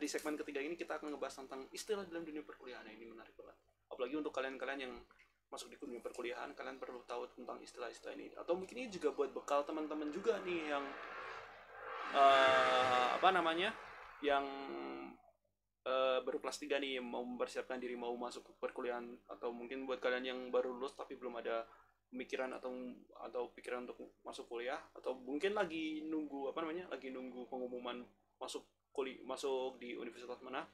di segmen ketiga ini kita akan ngebahas tentang istilah dalam dunia perkuliahan. Nah, ini menarik banget. Apalagi untuk kalian-kalian yang masuk di dunia perkuliahan, kalian perlu tahu tentang istilah-istilah ini. Atau mungkin ini juga buat bekal teman-teman juga nih yang apa namanya, yang baru kelas 3 nih, mau mempersiapkan diri mau masuk ke perkuliahan, atau mungkin buat kalian yang baru lulus tapi belum ada pemikiran atau pikiran untuk masuk kuliah, atau mungkin lagi nunggu apa namanya, lagi nunggu pengumuman masuk masuk di universitas mana.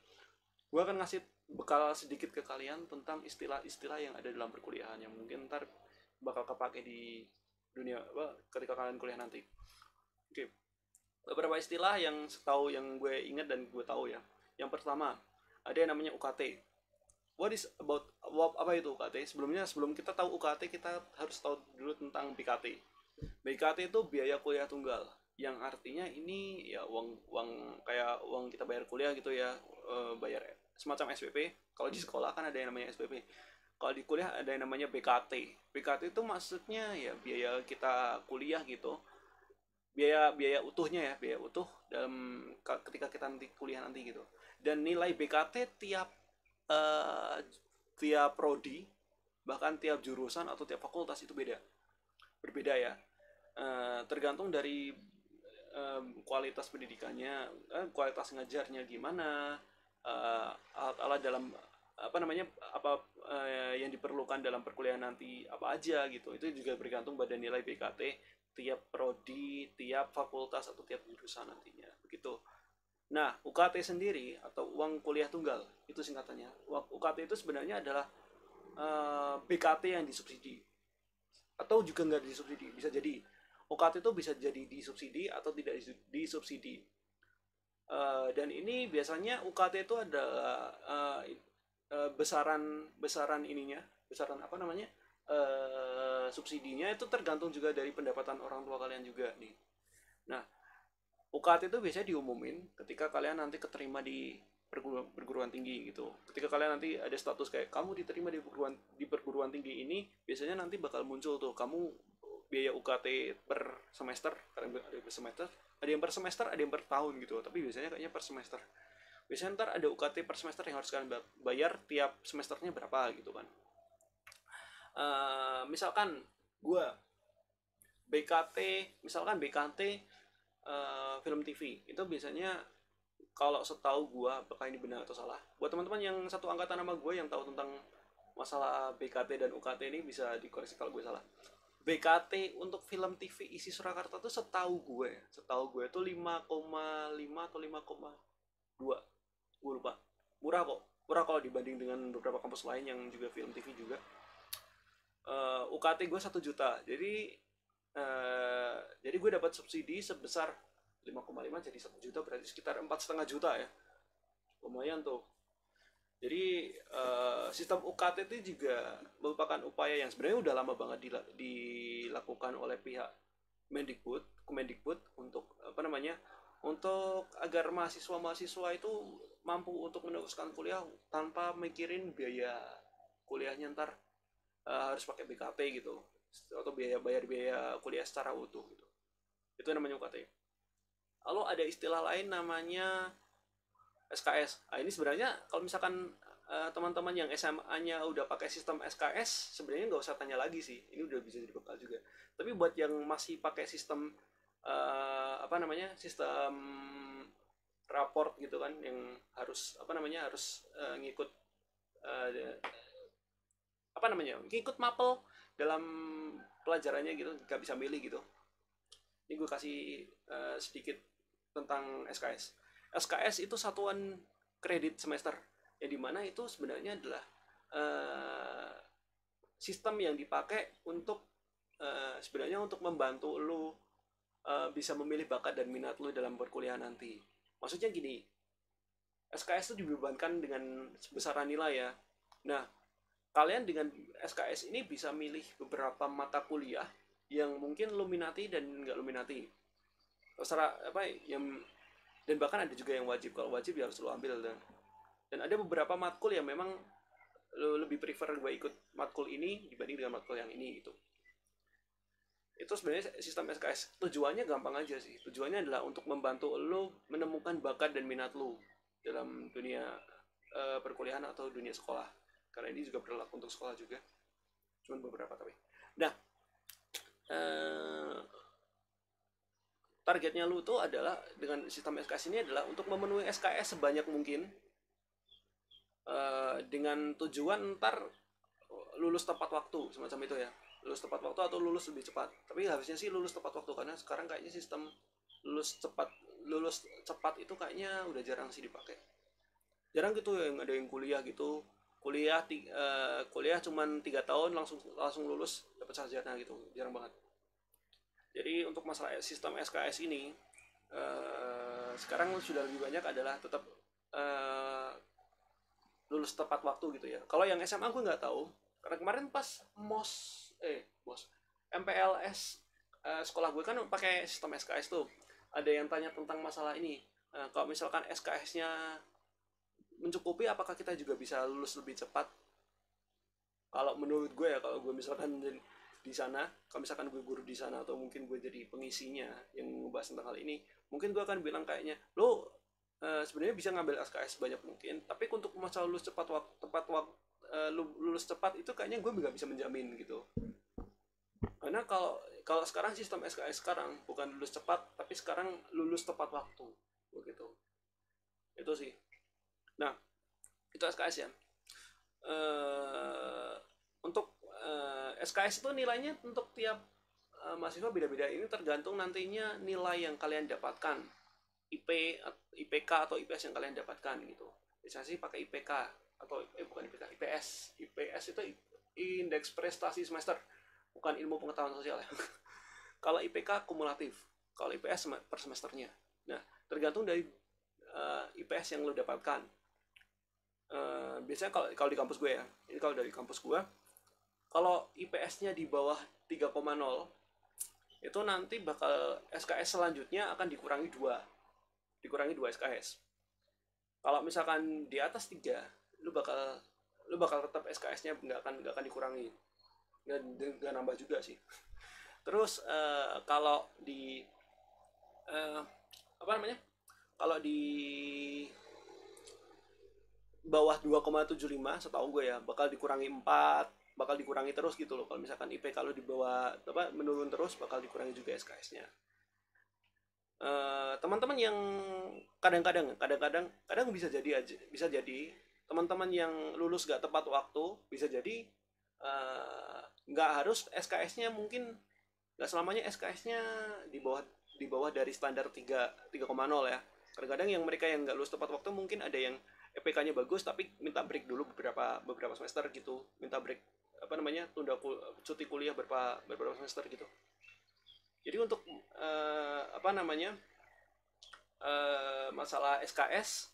Gue akan ngasih bekal sedikit ke kalian tentang istilah-istilah yang ada dalam perkuliahan yang mungkin ntar bakal kepake di dunia ketika kalian kuliah nanti. Oke, beberapa istilah yang setahu yang gue ingat dan gue tahu ya. Yang pertama, ada yang namanya UKT. Apa itu UKT? Sebelum kita tahu UKT, kita harus tahu dulu tentang BKT. BKT itu biaya kuliah tunggal, yang artinya ini ya uang kayak uang kita bayar kuliah gitu ya, bayar semacam SPP. Kalau di sekolah kan ada yang namanya SPP. Kalau di kuliah ada yang namanya BKT. BKT itu maksudnya ya biaya kita kuliah gitu, biaya biaya utuhnya ya, biaya utuh dalam ketika kita nanti kuliah nanti gitu. Dan nilai BKT eh, tiap prodi, bahkan tiap jurusan atau tiap fakultas itu berbeda ya. Tergantung dari kualitas pendidikannya, kualitas ngajarnya gimana, alat-alat dalam apa namanya, apa yang diperlukan dalam perkuliahan nanti apa aja gitu. Itu juga bergantung pada nilai BKT tiap prodi, tiap fakultas atau tiap jurusan nantinya begitu. Nah, UKT sendiri atau uang kuliah tunggal itu singkatannya. UKT itu sebenarnya adalah BKT yang disubsidi, atau juga nggak disubsidi, bisa jadi UKT itu bisa jadi disubsidi atau tidak disubsidi. Dan ini biasanya UKT itu adalah besaran besaran ininya, besaran apa namanya, subsidinya itu tergantung juga dari pendapatan orang tua kalian juga nih. Nah, UKT itu biasanya diumumin ketika kalian nanti keterima di perguruan tinggi gitu. Ketika kalian nanti ada status kayak kamu diterima di perguruan tinggi ini, biasanya nanti bakal muncul tuh kamu biaya UKT per semester. Kalian ada per semester, ada yang per semester, ada yang per tahun gitu. Tapi biasanya kayaknya per semester. Biasanya ntar ada UKT per semester yang harus kalian bayar tiap semesternya berapa gitu kan. Misalkan gue BKT, misalkan BKT film TV itu biasanya, kalau setahu gue, apakah ini benar atau salah, buat teman-teman yang satu angkatan sama gue yang tahu tentang masalah BKT dan UKT ini bisa dikoreksi kalau gue salah. BKT untuk film TV isi Surakarta tuh setahu gue tuh 5,5 atau 5,2, gue lupa. Murah kalau dibanding dengan beberapa kampus lain yang juga film TV juga. UKT gue 1 juta, jadi gue dapat subsidi sebesar 5,5 jadi 1 juta, berarti sekitar 4,5 juta ya, lumayan tuh. Jadi sistem UKT itu juga merupakan upaya yang sebenarnya udah lama banget dilakukan oleh pihak Kemendikbud untuk apa namanya, untuk agar mahasiswa itu mampu untuk meneruskan kuliah tanpa mikirin biaya kuliahnya ntar harus pakai BKT gitu, atau bayar biaya kuliah secara utuh gitu. Itu namanya UKT. Lalu ada istilah lain namanya SKS. Nah, ini sebenarnya kalau misalkan teman-teman yang SMA-nya udah pakai sistem SKS, sebenarnya nggak usah tanya lagi sih. Ini udah bisa jadi bekal juga. Tapi buat yang masih pakai sistem apa namanya, sistem raport gitu kan, yang harus apa namanya, harus ngikut apa namanya, ngikut mapel dalam pelajarannya gitu, nggak bisa milih gitu. Ini gue kasih sedikit tentang SKS. SKS itu satuan kredit semester, yang dimana itu sebenarnya adalah sistem yang dipakai untuk sebenarnya untuk membantu lu bisa memilih bakat dan minat lu dalam perkuliahan nanti. Maksudnya gini, SKS itu dibebankan dengan besaran nilai ya. Nah, kalian dengan SKS ini bisa milih beberapa mata kuliah yang mungkin lu minati dan nggak lu minati. Terserah apa yang, dan bahkan ada juga yang wajib. Kalau wajib ya harus lu ambil. Dan ada beberapa matkul yang memang lu lebih prefer gue ikut matkul ini dibanding dengan matkul yang ini gitu. Itu sebenarnya sistem SKS tujuannya gampang aja sih. Tujuannya adalah untuk membantu lu menemukan bakat dan minat lu. dalam dunia perkuliahan atau dunia sekolah, karena ini juga berlaku untuk sekolah juga, cuman beberapa tapi. Nah, targetnya lu tuh adalah dengan sistem SKS ini adalah untuk memenuhi SKS sebanyak mungkin, dengan tujuan ntar lulus tepat waktu semacam itu ya, lulus tepat waktu atau lulus lebih cepat. Tapi harusnya sih lulus tepat waktu, karena sekarang kayaknya sistem lulus cepat itu kayaknya udah jarang sih dipakai. Jarang gitu yang ada yang kuliah gitu, kuliah cuman 3 tahun langsung lulus dapat sarjana gitu, jarang banget. Jadi untuk masalah sistem SKS ini, sekarang sudah lebih banyak adalah tetap lulus tepat waktu gitu ya. Kalau yang SMA gue nggak tahu, karena kemarin pas MPLS sekolah gue kan pakai sistem SKS tuh. Ada yang tanya tentang masalah ini. Kalau misalkan SKS-nya mencukupi, apakah kita juga bisa lulus lebih cepat? Kalau menurut gue ya, kalau gue misalkan di sana, kalau misalkan gue guru di sana atau mungkin gue jadi pengisinya yang ngebahas tentang hal ini, mungkin gue akan bilang kayaknya, lo sebenarnya bisa ngambil SKS sebanyak mungkin, tapi untuk masalah lulus lulus cepat itu kayaknya gue nggak bisa menjamin gitu. Karena kalau sekarang sistem SKS sekarang bukan lulus cepat, tapi sekarang lulus tepat waktu begitu. Itu sih. Nah, itu SKS ya. Untuk SKS itu nilainya untuk tiap mahasiswa beda-beda. Ini tergantung nantinya nilai yang kalian dapatkan, IPK atau IPS yang kalian dapatkan gitu. Biasanya sih pakai IPK atau bukan IPK, IPS. IPS itu indeks prestasi semester, bukan ilmu pengetahuan sosial ya. Kalau IPK kumulatif, kalau IPS per semesternya. Nah, tergantung dari IPS yang lo dapatkan. Biasanya kalau di kampus gue ya, ini kalau dari kampus gue, kalau IPS-nya di bawah 3,0, itu nanti bakal SKS selanjutnya akan dikurangi 2 SKS. Kalau misalkan di atas 3, lu bakal tetap SKS-nya nggak akan dikurangi, nggak nambah juga sih. Terus kalau di kalau di bawah 2,75 setahu gue ya bakal dikurangi 4, bakal dikurangi terus gitu loh. Kalau misalkan IP kalau di bawah menurun terus, bakal dikurangi juga SKS-nya. Teman-teman yang kadang bisa jadi teman-teman yang lulus gak tepat waktu, bisa jadi nggak harus SKS-nya, mungkin nggak selamanya SKS-nya di bawah dari standar 3,0 ya. Kadang-kadang yang mereka yang nggak lulus tepat waktu mungkin ada yang EPK-nya bagus tapi minta break dulu beberapa semester gitu, minta break tunda cuti kuliah beberapa semester gitu. Jadi untuk masalah SKS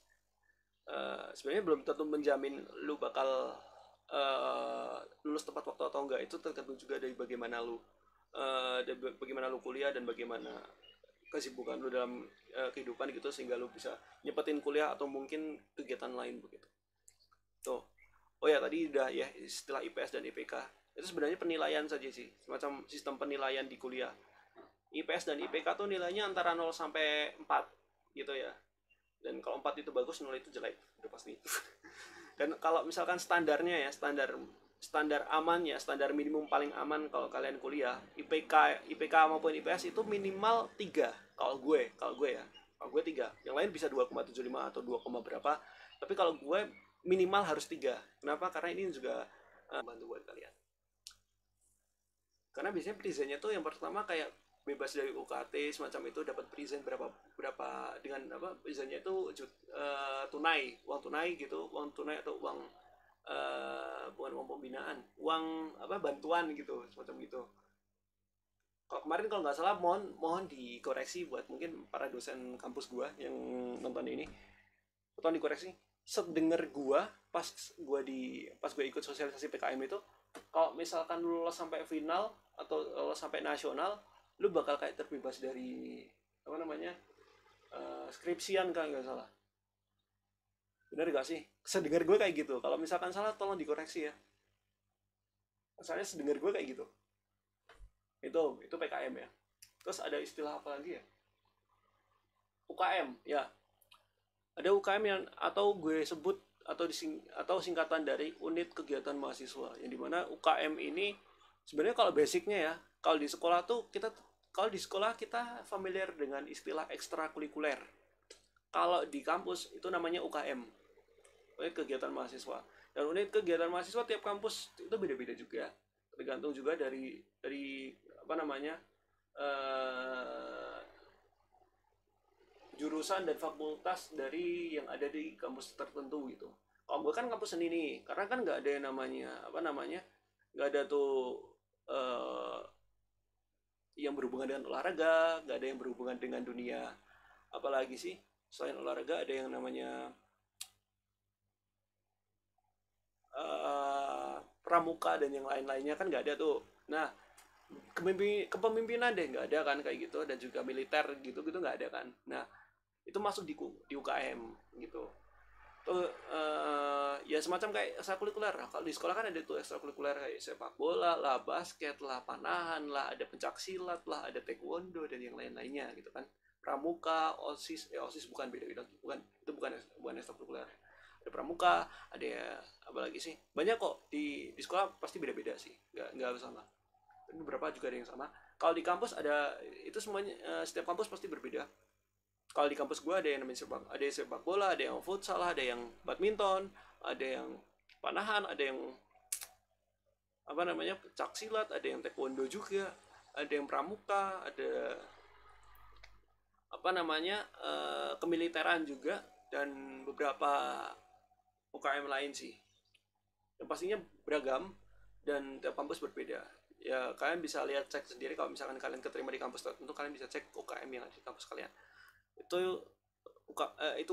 sebenarnya belum tentu menjamin lu bakal lulus tepat waktu atau enggak. Itu tergantung juga dari bagaimana lu kuliah dan bagaimana kesibukan lu dalam kehidupan gitu, sehingga lu bisa nyepetin kuliah atau mungkin kegiatan lain begitu. Tuh. Oh ya, tadi udah ya istilah IPS dan IPK. Itu sebenarnya penilaian saja sih, semacam sistem penilaian di kuliah. IPS dan IPK tuh nilainya antara 0 sampai 4 gitu ya. Dan kalau 4 itu bagus, 0 itu jelek, udah pasti. Dan kalau misalkan standarnya ya, standar aman ya, standar minimum paling aman kalau kalian kuliah, IPK maupun IPS itu minimal 3. Kalau gue ya, kalau gue 3. Yang lain bisa 2,75 atau 2, berapa. Tapi kalau gue minimal harus 3. Kenapa? Karena ini juga bantu buat kalian. Karena biasanya presentnya tuh yang pertama kayak bebas dari UKT semacam itu, dapat present berapa dengan presentnya itu tunai, uang tunai gitu, uang tunai atau uang bukan uang pembinaan, uang bantuan gitu, semacam gitu. Kalau kemarin kalau nggak salah, mohon dikoreksi buat mungkin para dosen kampus gua yang nonton ini, tolong dikoreksi. Sedengar gua pas gue ikut sosialisasi PKM itu, kalau misalkan lu lolos sampai final atau lolos sampai nasional, lu bakal kayak terbebas dari skripsian kan, nggak salah. Bener gak sih? Sedengar gue kayak gitu. Kalau misalkan salah tolong dikoreksi ya. Soalnya sedengar gue kayak gitu. Itu PKM ya. Terus ada istilah apa lagi ya? UKM ya. Ada UKM yang atau gue sebut atau singkatan dari unit kegiatan mahasiswa, yang dimana UKM ini sebenarnya kalau basicnya ya, kalau di sekolah tuh kita familiar dengan istilah ekstrakurikuler. Kalau di kampus itu namanya UKM, unit kegiatan mahasiswa. Dan unit kegiatan mahasiswa tiap kampus itu beda-beda juga, tergantung juga dari apa namanya, eh, jurusan dan fakultas dari yang ada di kampus tertentu gitu. Kalau gue kan kampus seni nih, karena kan nggak ada yang namanya apa namanya, nggak ada tuh eh, yang berhubungan dengan olahraga, nggak ada yang berhubungan dengan dunia, apalagi sih selain olahraga ada yang namanya pramuka dan yang lain-lainnya kan nggak ada tuh. Nah, kepemimpinan deh nggak ada kan kayak gitu, dan juga militer gitu gitu nggak ada kan. Nah, itu masuk di UKM gitu tuh. Ya semacam kayak ekstrakurikuler. Kalau di sekolah kan ada tuh ekstrakurikuler kayak sepak bola lah, basket lah, panahan lah, ada pencak silat lah, ada taekwondo dan yang lain-lainnya gitu kan. Pramuka, osis, osis bukan, beda-beda, bukan, itu bukan ekstrakurikuler. Ada pramuka, ada ya, apa lagi sih, banyak kok di sekolah pasti beda-beda sih, nggak harus sama, tapi beberapa juga ada yang sama. Kalau di kampus ada itu semuanya, setiap kampus pasti berbeda. Kalau di kampus gue ada yang namanya ada yang sepak bola, ada yang futsal, ada yang badminton, ada yang panahan, ada yang apa namanya pencak silat, ada yang taekwondo juga, ada yang pramuka, ada apa namanya kemiliteran juga, dan beberapa UKM lain sih. Yang pastinya beragam dan tiap kampus berbeda. Ya kalian bisa lihat, cek sendiri kalau misalkan kalian keterima di kampus tertentu, kalian bisa cek UKM yang ada di kampus kalian. Itu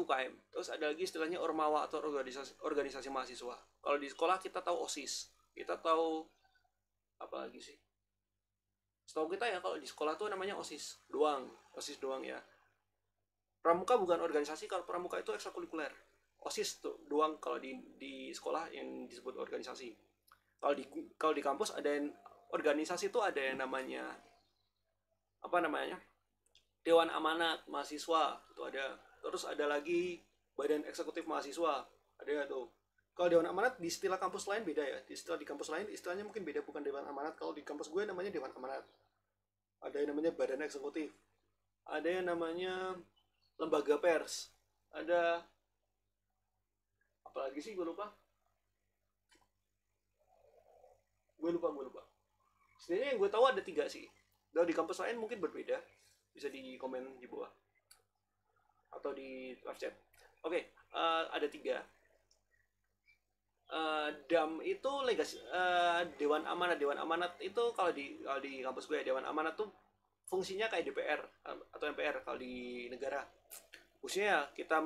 UKM. Terus ada lagi istilahnya ormawa atau organisasi mahasiswa. Kalau di sekolah kita tahu OSIS, kita tahu apa lagi sih, setahu kita ya kalau di sekolah tuh namanya OSIS doang ya. Pramuka bukan organisasi, kalau pramuka itu ekstrakurikuler. OSIS tuh doang kalau di sekolah yang disebut organisasi. Kalau di kampus ada yang organisasi tuh ada yang namanya apa namanya, Dewan Amanat Mahasiswa itu ada. Terus ada lagi Badan Eksekutif Mahasiswa, ada tuh. Kalau Dewan Amanat di istilah kampus lain beda ya. Di kampus lain istilahnya mungkin beda, bukan Dewan Amanat. Kalau di kampus gue namanya Dewan Amanat. Ada yang namanya Badan Eksekutif. Ada yang namanya Lembaga Pers. Ada apa lagi sih, gue lupa. Sebenarnya yang gue tahu ada 3 sih. Kalau di kampus lain mungkin berbeda. Bisa di komen di bawah atau di live chat. Oke, ada 3. DAM itu legasi, Dewan Amanat itu kalau di kampus gue, Dewan Amanat tuh fungsinya kayak DPR atau MPR kalau di negara. Fungsinya ya kita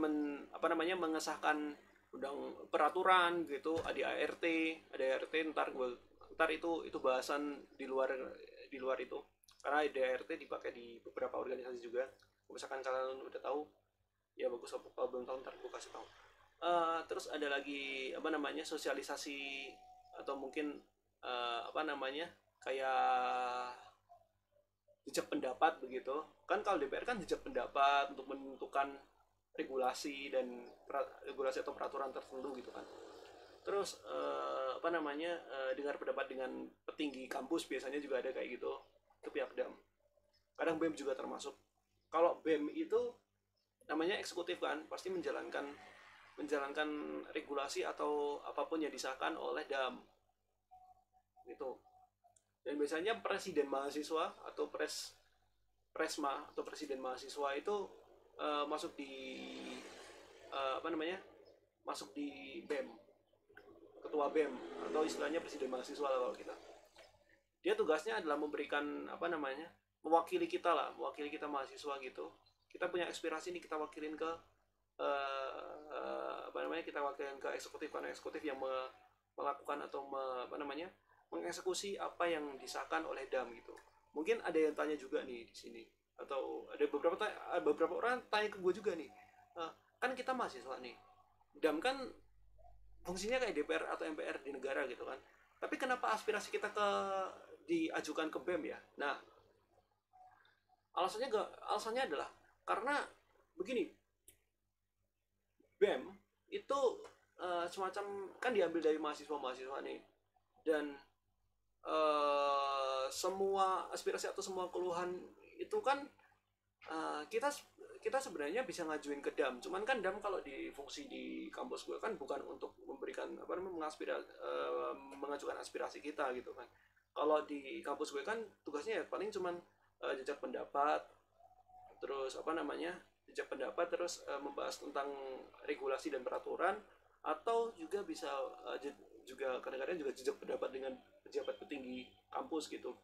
apa namanya, mengesahkan peraturan gitu, ada ART ntar itu bahasan di luar itu, karena ART dipakai di beberapa organisasi juga. Misalkan kalian udah tahu ya bagus, kalau belum tahu ntar gue kasih tahu. Terus ada lagi apa namanya, sosialisasi atau mungkin apa namanya, kayak jejak pendapat begitu kan. Kalau DPR kan jejak pendapat untuk menentukan regulasi atau peraturan tertentu gitu kan. Terus apa namanya, dengar pendapat dengan petinggi kampus biasanya juga ada kayak gitu, itu pihak DAM. Kadang BEM juga termasuk. Kalau BEM itu namanya eksekutif kan, pasti menjalankan regulasi atau apapun yang disahkan oleh DAM itu. Dan biasanya presiden mahasiswa atau presma atau presiden mahasiswa itu masuk di apa namanya, masuk di BEM, ketua BEM atau istilahnya presiden mahasiswa lah kalau kita. Dia tugasnya adalah memberikan apa namanya, mewakili kita mahasiswa gitu. Kita punya aspirasi nih, kita wakilin ke apa namanya, kita wakilin ke eksekutif, karena eksekutif yang melakukan atau apa namanya, mengeksekusi apa yang disahkan oleh DAM gitu. Mungkin ada yang tanya juga nih di sini, atau ada beberapa orang tanya ke gue juga nih, kan kita mahasiswa nih, DAM kan fungsinya kayak DPR atau MPR di negara gitu kan, tapi kenapa aspirasi kita diajukan ke BEM ya? Nah, alasannya adalah karena begini, BEM itu semacam kan diambil dari mahasiswa nih, dan semua aspirasi atau semua keluhan itu kan kita kita sebenarnya bisa ngajuin ke DAM. Cuman kan DAM kalau di fungsi di kampus gue kan bukan untuk memberikan apa namanya mengajukan aspirasi kita gitu kan. Kalau di kampus gue kan tugasnya ya paling cuman jejak pendapat, terus apa namanya jejak pendapat, terus membahas tentang regulasi dan peraturan, atau juga bisa juga kadang-kadang juga jejak pendapat dengan pejabat petinggi kampus gitu.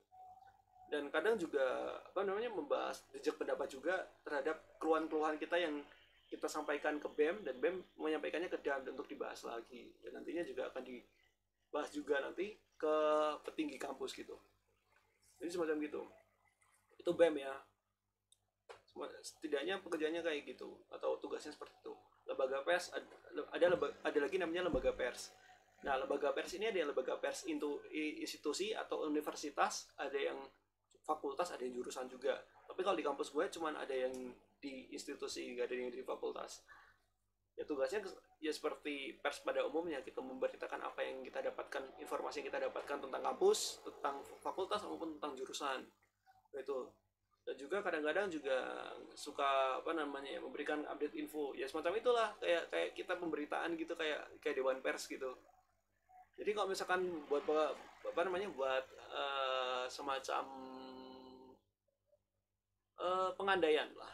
Dan kadang juga apa namanya membahas jejak pendapat juga terhadap keluhan-keluhan kita yang kita sampaikan ke BEM, dan BEM menyampaikannya ke DAM untuk dibahas lagi, dan nantinya juga akan dibahas juga nanti ke petinggi kampus gitu. Jadi semacam gitu, itu BEM ya. Setidaknya pekerjaannya kayak gitu atau tugasnya seperti itu. Lembaga pers ada lagi namanya lembaga pers. Nah, lembaga pers ini ada yang lembaga pers institusi atau universitas, ada yang fakultas, ada yang jurusan juga. Tapi kalau di kampus gue cuman ada yang di institusi, nggak ada yang di fakultas. Ya tugasnya ya seperti pers pada umumnya, kita memberitakan apa yang kita dapatkan, informasi yang kita dapatkan tentang kampus, tentang fakultas maupun tentang jurusan. Itu. Dan juga kadang-kadang juga suka apa namanya ya, memberikan update info. Ya semacam itulah, kayak kayak kita pemberitaan gitu, kayak dewan pers gitu. Jadi kalau misalkan buat apa namanya buat semacam pengandaian lah,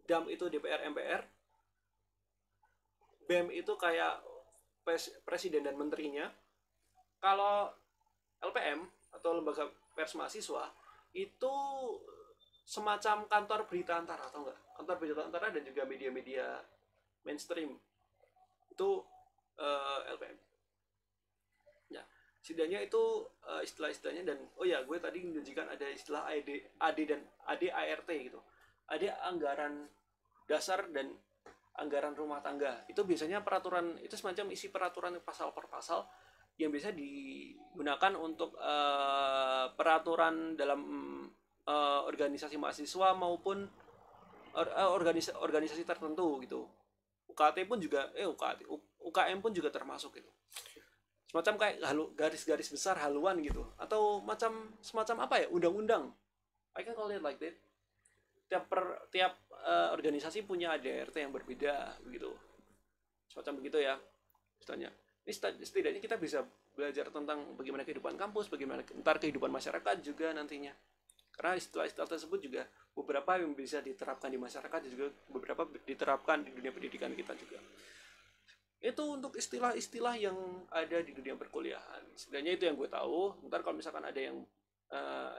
DAM itu DPR MPR, BEM itu kayak presiden dan menterinya. Kalau LPM atau lembaga pers mahasiswa itu semacam kantor berita antara, atau enggak, kantor berita antara dan juga media-media mainstream itu LPM ya. Setidaknya itu istilah-istilahnya. Dan oh ya, gue tadi menjanjikan ada istilah AD dan ADART gitu. Ada anggaran dasar dan anggaran rumah tangga. Itu biasanya peraturan, itu semacam isi peraturan pasal per pasal yang biasa digunakan untuk peraturan dalam organisasi mahasiswa maupun organisasi tertentu gitu. UKT pun juga UKM pun juga termasuk gitu. Semacam kayak garis-garis besar haluan gitu, atau semacam apa ya, undang-undang. I can call it like that. Tiap organisasi punya ADRT yang berbeda gitu, semacam begitu ya istilahnya. Ini setidaknya kita bisa belajar tentang bagaimana kehidupan kampus, bagaimana ntar kehidupan masyarakat juga nantinya. Karena istilah-istilah tersebut juga beberapa yang bisa diterapkan di masyarakat, juga beberapa diterapkan di dunia pendidikan kita juga. Itu untuk istilah-istilah yang ada di dunia perkuliahan. Setidaknya itu yang gue tahu. Ntar kalau misalkan ada yang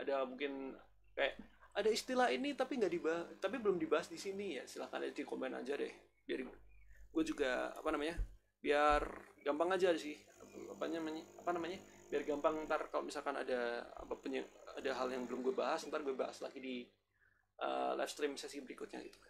ada mungkin kayak ada istilah ini tapi nggak dibahas, tapi belum dibahas di sini, ya silahkan aja di komen aja deh, biar gue juga apa namanya biar gampang aja sih, apa namanya biar gampang. Ntar kalau misalkan ada ada hal yang belum gue bahas, ntar gue bahas lagi di live stream sesi berikutnya gitu.